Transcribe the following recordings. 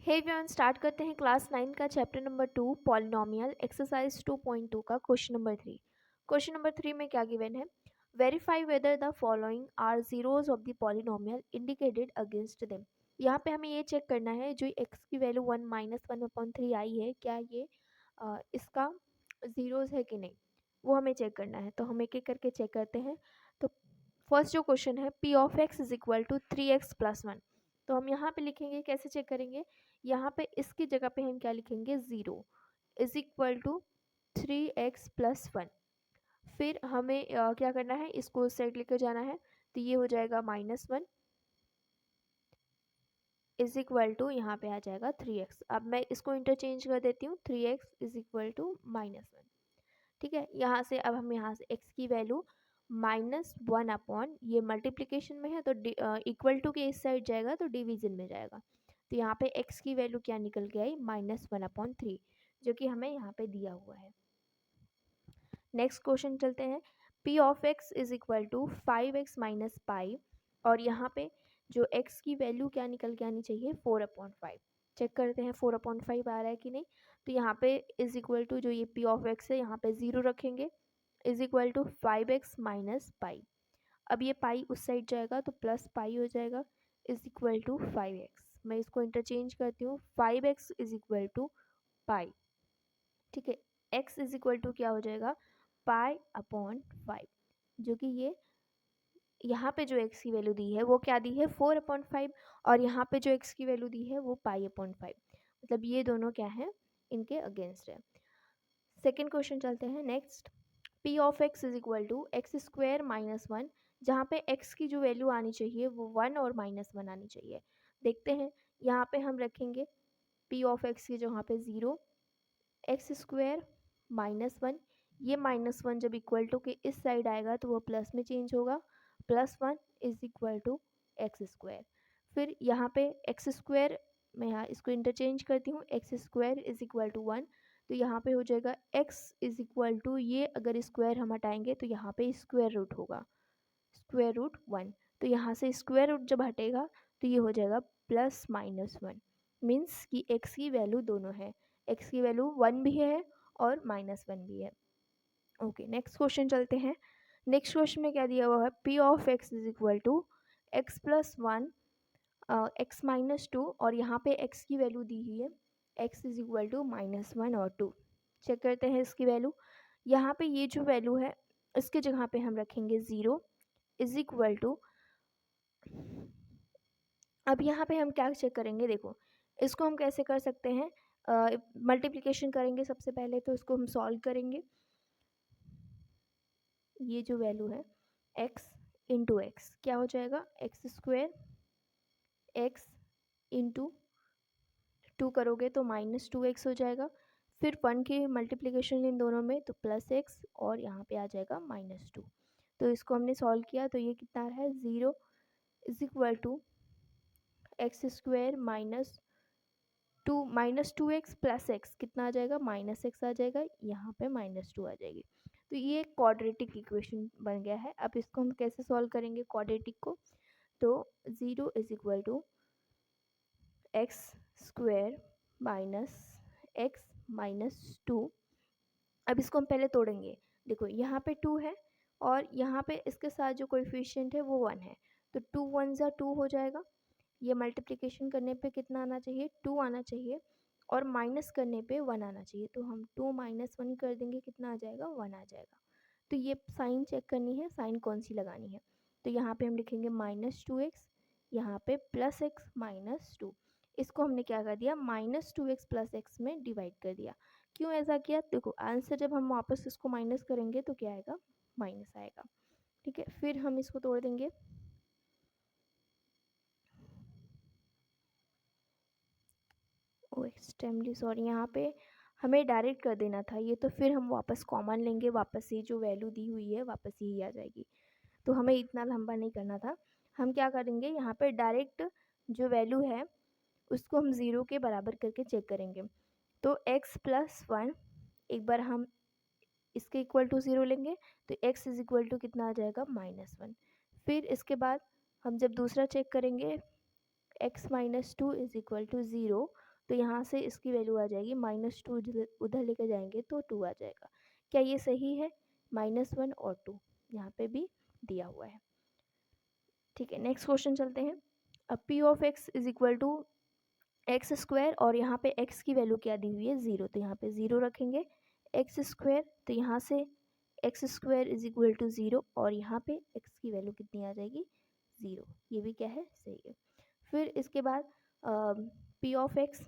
Hey everyone, start करते हैं class 9 का चैप्टर नंबर 2 पॉलिनोमियल एक्सरसाइज 2.2 का क्वेश्चन नंबर 3। क्वेश्चन नंबर 3 में क्या गिवन है? Verify whether the following are zeroes of the polynomial indicated against them. यहाँ पे हमें ये चेक करना है जो एक्स की वैल्यू 1 - 1/3 आई है, क्या ये इसका ज़ीरोज़ है कि नहीं, वो हमें चेक करना है। तो हम एक एक करके चेक करते हैं। तो फर्स्ट जो क्वेश्चन है, P of X is equal to 3x + 1। तो हम यहाँ पे लिखेंगे, कैसे चेक करेंगे? यहाँ पे इसकी जगह पे हम क्या लिखेंगे? 0 इज इक्वल टू 3x + 1। फिर हमें क्या करना है, इसको उस साइड लेकर जाना है। तो ये हो जाएगा -1 इज इक्वल टू, यहाँ पे आ जाएगा 3x। अब मैं इसको इंटरचेंज कर देती हूँ, 3x इज इक्वल टू -1। ठीक है, यहाँ से अब हम यहाँ से x की वैल्यू -1 अपॉन, ये मल्टीप्लिकेशन में है तो इक्वल टू के इस साइड जाएगा तो डिवीजन में जाएगा। तो यहाँ पे x की वैल्यू क्या निकल के आई? -1/3, जो कि हमें यहाँ पे दिया हुआ है। नेक्स्ट क्वेश्चन चलते हैं। p of x is equal to 5x - pi, और यहाँ पे जो x की वैल्यू क्या निकल के आनी चाहिए? 4/5। चेक करते हैं 4/5 आ रहा है कि नहीं। तो यहाँ पे इज इक्वल टू, जो ये p ऑफ x है, यहाँ पे 0 रखेंगे, इज इक्वल टू 5x - पाई। अब ये पाई उस साइड जाएगा तो प्लस पाई हो जाएगा, इज इक्वल टू 5x। मैं इसको इंटरचेंज करती हूँ, 5x इज इक्वल टू पाई। ठीक है, x इज इक्वल टू क्या हो जाएगा? पाई/5, जो कि ये यहाँ पे जो x की वैल्यू दी है वो क्या दी है? 4/5, और यहाँ पे जो x की वैल्यू दी है वो पाई/5। मतलब ये दोनों क्या है? इनके अगेंस्ट है। सेकेंड क्वेश्चन चलते हैं। Next, p of x is equal to x² - 1, जहाँ पे x की जो वैल्यू आनी चाहिए वो 1 और -1 आनी चाहिए। देखते हैं, यहाँ पे हम रखेंगे p ऑफ x की जहाँ पे 0, x² -1, ये -1 जब इक्वल टू के इस साइड आएगा तो वो प्लस में चेंज होगा, +1 इज इक्वल टू x²। फिर यहाँ पे x², मैं यहाँ इसको इंटरचेंज करती हूँ, x² इज इक्वल टू 1। तो यहाँ पे हो जाएगा x इज इक्वल टू, ये अगर स्क्वायर हम हटाएंगे तो यहाँ पे स्क्वायर रूट होगा, √1। तो यहाँ से स्क्वायर रूट जब हटेगा तो ये हो जाएगा +-1, मीन्स कि x की वैल्यू दोनों है, x की वैल्यू 1 भी है और -1 भी है। ओके, नेक्स्ट क्वेश्चन चलते हैं। नेक्स्ट क्वेश्चन में क्या दिया हुआ है? p of x is equal to x + 1 x - 2, और यहाँ पे x की वैल्यू दी हुई है, x इज इक्वल टू -1 और 2। चेक करते हैं इसकी वैल्यू। यहाँ पे ये जो वैल्यू है इसके जगह पे हम रखेंगे 0 इज इक्वल टू, अब यहाँ पे हम क्या चेक करेंगे? देखो, इसको हम कैसे कर सकते हैं? मल्टीप्लिकेशन करेंगे सबसे पहले, तो इसको हम सॉल्व करेंगे। ये जो वैल्यू है x इंटू एक्स क्या हो जाएगा? x² x इंटू 2 करोगे तो -2x हो जाएगा। फिर 1 की मल्टीप्लिकेशन इन दोनों में तो +x, और यहाँ पे आ जाएगा -2। तो इसको हमने सॉल्व किया तो ये कितना आ रहा है? 0 is equal to x² -2x + x कितना आ जाएगा? -x आ जाएगा, यहाँ पे -2 आ जाएगी। तो ये एक क्वाड्रेटिक इक्वेशन बन गया है। अब इसको हम कैसे सॉल्व करेंगे क्वाड्रेटिक को? तो 0 is equal to x² -x - 2। अब इसको हम पहले तोड़ेंगे। देखो, यहाँ पे 2 है और यहाँ पे इसके साथ जो कोएफिशिएंट है वो 1 है, तो 2 1 ज़ा 2 हो जाएगा। ये मल्टीप्लिकेशन करने पे कितना आना चाहिए? 2 आना चाहिए, और माइनस करने पे 1 आना चाहिए। तो हम 2 - 1 कर देंगे, कितना आ जाएगा? 1 आ जाएगा। तो ये साइन चेक करनी है, साइन कौन सी लगानी है। तो यहाँ पे हम लिखेंगे -2x, यहाँ पे +x - 2। इसको हमने क्या कर दिया? -2x + x में डिवाइड कर दिया। क्यों ऐसा किया? देखो, आंसर जब हम वापस इसको माइनस करेंगे तो क्या आएगा? माइनस आएगा। ठीक है, फिर हम इसको तोड़ देंगे। ओ एक्सट्रीमली सॉरी, यहाँ पे हमें डायरेक्ट कर देना था ये, तो फिर हम वापस कॉमन लेंगे, वापस ये जो वैल्यू दी हुई है वापस यही आ जाएगी। तो हमें इतना लंबा नहीं करना था। हम क्या करेंगे, यहाँ पे डायरेक्ट जो वैल्यू है उसको हम 0 के बराबर करके चेक करेंगे। तो x + 1, एक बार हम इसके इक्वल टू 0 लेंगे तो x इज इक्वल टू कितना आ जाएगा? -1। फिर इसके बाद हम जब दूसरा चेक करेंगे, x - 2 इज इक्वल टू 0, तो यहाँ से इसकी वैल्यू आ जाएगी -2, उधर लेकर जाएंगे तो 2 आ जाएगा। क्या ये सही है? -1 और 2 यहाँ पे भी दिया हुआ है। ठीक है, नेक्स्ट क्वेश्चन चलते हैं। अब P of X is equal to X square और यहाँ पे एक्स की वैल्यू क्या दी हुई है? 0, तो यहाँ पे 0 रखेंगे। एक्स स्क्वायर, तो यहाँ से X square is equal to 0 और यहाँ पे एक्स की वैल्यू कितनी आ जाएगी? 0। ये भी क्या है? सही है। फिर इसके बाद P of X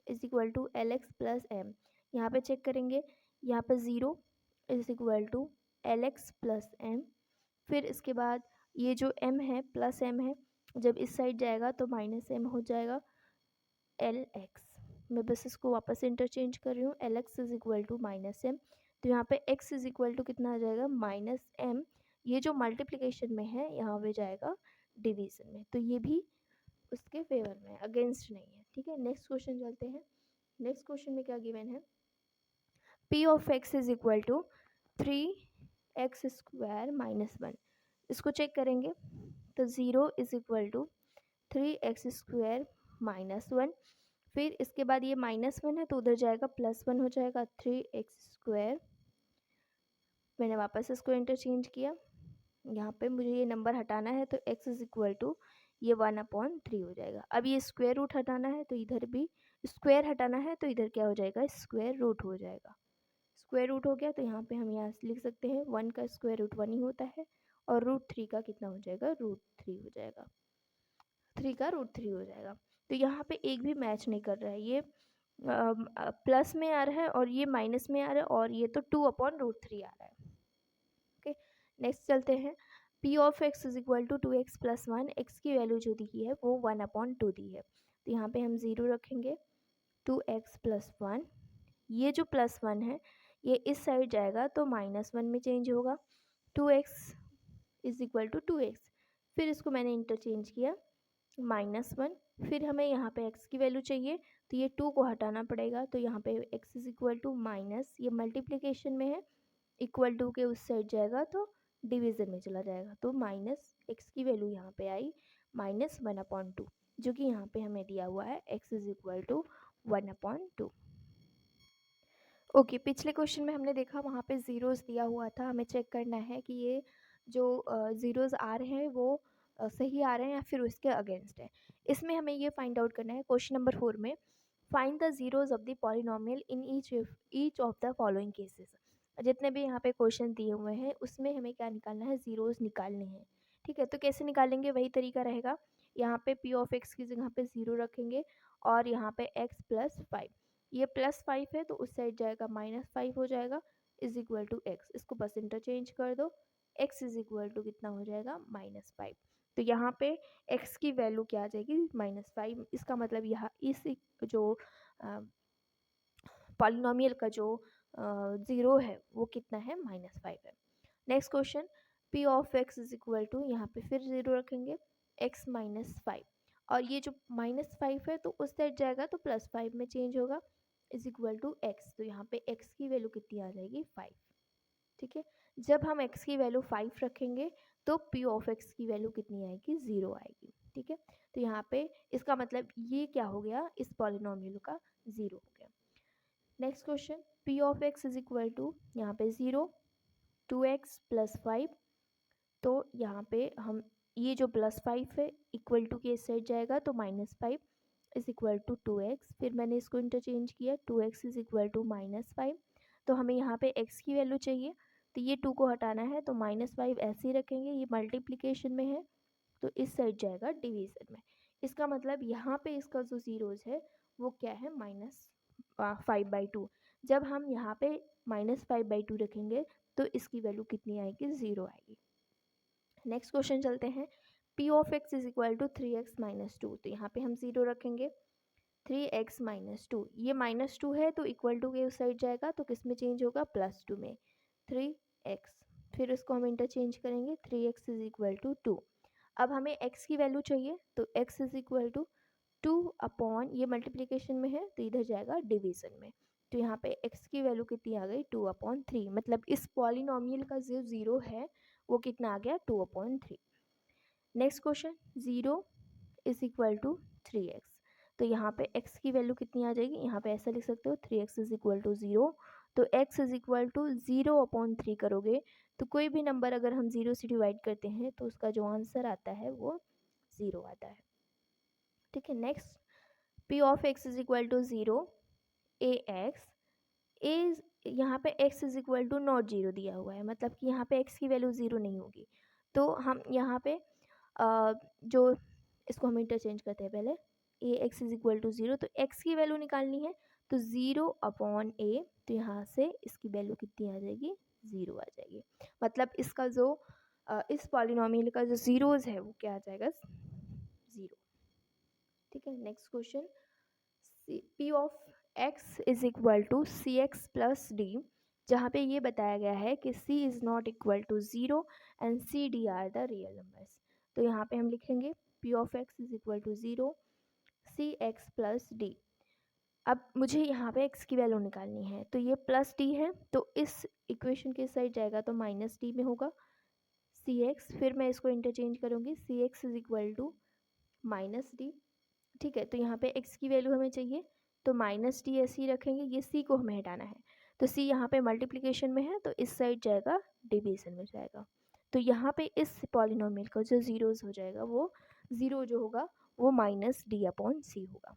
is equal to L X plus M, यहाँ पे चेक करेंगे। यहाँ पे 0 is equal to L X plus M. फिर इसके बाद ये जो m है प्लस m है, जब इस साइड जाएगा तो -m हो जाएगा एल एक्स। मैं बस इसको वापस इंटरचेंज कर रही हूँ। L X is equal to -m, तो यहाँ पे x इज इक्वल टू कितना आ जाएगा? -m। ये जो मल्टीप्लिकेशन में है यहाँ पे जाएगा डिवीजन में, तो ये भी उसके फेवर में है, अगेंस्ट नहीं है। ठीक है, नेक्स्ट क्वेश्चन चलते हैं। नेक्स्ट क्वेश्चन में क्या गिवन है? p of x is equal to 3x square -1। इसको चेक करेंगे तो 0 is equal to 3x square -1। फिर इसके बाद ये -1 है तो उधर जाएगा +1 हो जाएगा 3x स्क्वायर। मैंने वापस इसको इंटरचेंज किया। यहाँ पे मुझे ये नंबर हटाना है तो x इज इक्वल टू ये 1/3 हो जाएगा। अब ये स्क्वायर रूट हटाना है तो इधर भी स्क्वायर हटाना है, तो इधर क्या हो जाएगा? स्क्वायर रूट हो जाएगा। स्क्वायर रूट हो गया तो यहाँ पे हम यहाँ से लिख सकते हैं 1 का स्क्वायर रूट 1 ही होता है और √3 का कितना हो जाएगा? √3 हो जाएगा। 3 का √3 हो जाएगा। तो यहाँ पे एक भी मैच नहीं कर रहा है, ये प्लस में आ रहा है और ये माइनस में आ रहा है और ये तो 2/√3 आ रहा है। ओके, नेक्स्ट चलते हैं। p of x is equal to 2x plus 1। X की वैल्यू जो दी है वो 1/2 दी है, तो यहाँ पे हम 0 रखेंगे। 2x प्लस 1, ये जो +1 है ये इस साइड जाएगा तो -1 में चेंज होगा। 2x is equal to 2x, फिर इसको मैंने इंटरचेंज किया -1। फिर हमें यहाँ पे x की वैल्यू चाहिए तो ये 2 को हटाना पड़ेगा, तो यहाँ पे x is equal to minus, ये मल्टीप्लिकेशन में है, इक्वल टू के उस साइड जाएगा तो डिवीज़न में चला जाएगा, तो माइनस x की वैल्यू यहाँ पे आई -1/2, जो कि यहाँ पे हमें दिया हुआ है x is equal to 1/2। Okay, पिछले क्वेश्चन में हमने देखा वहाँ पे ज़ीरोज़ दिया हुआ था, हमें चेक करना है कि ये जो ज़ीरोज़ आ रहे हैं वो सही आ रहे हैं या फिर उसके अगेंस्ट है। इसमें हमें ये फाइंड आउट करना है क्वेश्चन नंबर 4 में, find the zeros of the polynomial in each of the following cases. जितने भी यहाँ पे क्वेश्चन दिए हुए हैं उसमें हमें क्या निकालना है? ज़ीरोज़ निकालने हैं। ठीक है, तो कैसे निकालेंगे? वही तरीका रहेगा। यहाँ पे पी ऑफ एक्स की जगह पे 0 रखेंगे और यहाँ पे x प्लस 5, ये +5 है तो उस साइड जाएगा -5 हो जाएगा, इज इक्वल टू x। इसको बस इंटरचेंज कर दो, x इज इक्वल टू कितना हो जाएगा? -5। तो यहाँ पे x की वैल्यू क्या आ जाएगी? -5। इसका मतलब यहाँ इस जो पॉलिनोमियल का जो 0 है वो कितना है? -5 है। Next question, p of x is equal to, यहाँ पे फिर 0 रखेंगे, x -5 और ये जो -5 है तो उस साइड जाएगा तो +5 में चेंज होगा, इज इक्वल टू x। तो यहाँ पे x की वैल्यू कितनी आ जाएगी? 5। ठीक है, जब हम x की वैल्यू 5 रखेंगे तो p ऑफ x की वैल्यू कितनी आएगी? 0 आएगी। ठीक है, तो यहाँ पे इसका मतलब ये क्या हो गया? इस पॉलिनोमियल का 0 हो गया। Next question, p of x is equal to, यहाँ पे 0, 2x प्लस 5, तो यहाँ पे हम ये जो +5 है इक्वल टू के इस साइड जाएगा तो -5 इज इक्वल टू 2x। फिर मैंने इसको इंटरचेंज किया, 2x इज इक्वल टू -5, तो हमें यहाँ पे x की वैल्यू चाहिए तो ये 2 को हटाना है तो -5 ऐसे ही रखेंगे, ये मल्टीप्लिकेशन में है तो इस साइड जाएगा डिवीज़न में। इसका मतलब यहाँ पे इसका जो ज़ीरोज़ है वो क्या है? -5/2। जब हम यहाँ पे -5/2 रखेंगे तो इसकी वैल्यू कितनी आएगी? 0 आएगी। नेक्स्ट क्वेश्चन चलते हैं, p of x is equal to 3x - 2, तो यहाँ पे हम 0 रखेंगे। 3x - 2, ये -2 है तो इक्वल टू के उस साइड जाएगा तो किस में चेंज होगा? +2 में, 3x। फिर इसको हम इंटरचेंज करेंगे, 3x इज इक्वल टू 2। अब हमें x की वैल्यू चाहिए तो x इज इक्वल टू 2/, ये मल्टीप्लिकेशन में है तो इधर जाएगा डिवीज़न में, तो यहाँ पे x की वैल्यू कितनी आ गई? 2/3। मतलब इस पॉलिनोमियल का जो 0 है वो कितना आ गया? 2/3। Next question, 0 is equal to 3x, तो यहाँ पे x की वैल्यू कितनी आ जाएगी, यहाँ पे ऐसा लिख सकते हो 3x इज इक्वल टू 0। तो x इज इक्वल टू 0/3 करोगे तो कोई भी नंबर अगर हम 0 से डिवाइड करते हैं तो उसका जो आंसर आता है वो 0 आता है। ठीक है, next p of x is equal to 0 ax is, यहाँ पे x is equal to not 0 दिया हुआ है, मतलब कि यहाँ पे x की वैल्यू 0 नहीं होगी। तो हम यहाँ पे जो इसको हम इंटरचेंज करते हैं, पहले ए एक्स इज इक्वल टू 0, तो x की वैल्यू निकालनी है तो 0/a, तो यहाँ से इसकी वैल्यू कितनी आ जाएगी, 0 आ जाएगी। मतलब इसका जो इस पॉलिनोमियल का जो जीरोज है वो क्या आ जाएगा, 0। ठीक है, next question, p of x is equal to C X plus D, जहाँ पे ये बताया गया है कि c is not equal to 0 and C D are the real numbers. तो यहाँ पे हम लिखेंगे p of x is equal to 0 C X plus D. अब मुझे यहाँ पे x की वैल्यू निकालनी है, तो ये प्लस डी है तो इस इक्वेशन के साइड जाएगा तो माइनस डी में होगा सी एक्स, फिर मैं इसको इंटरचेंज करूँगी, C X is equal to minus D. ठीक है, तो यहाँ पे x की वैल्यू हमें चाहिए तो माइनस डी ऐसे ही रखेंगे, ये c को हमें हटाना है तो c यहाँ पे मल्टीप्लिकेशन में है तो इस साइड जाएगा डिवीजन में जाएगा। तो यहाँ पे इस पॉलिनोमियल का जो जीरोस हो जाएगा वो जीरो जो होगा वो -d/c होगा।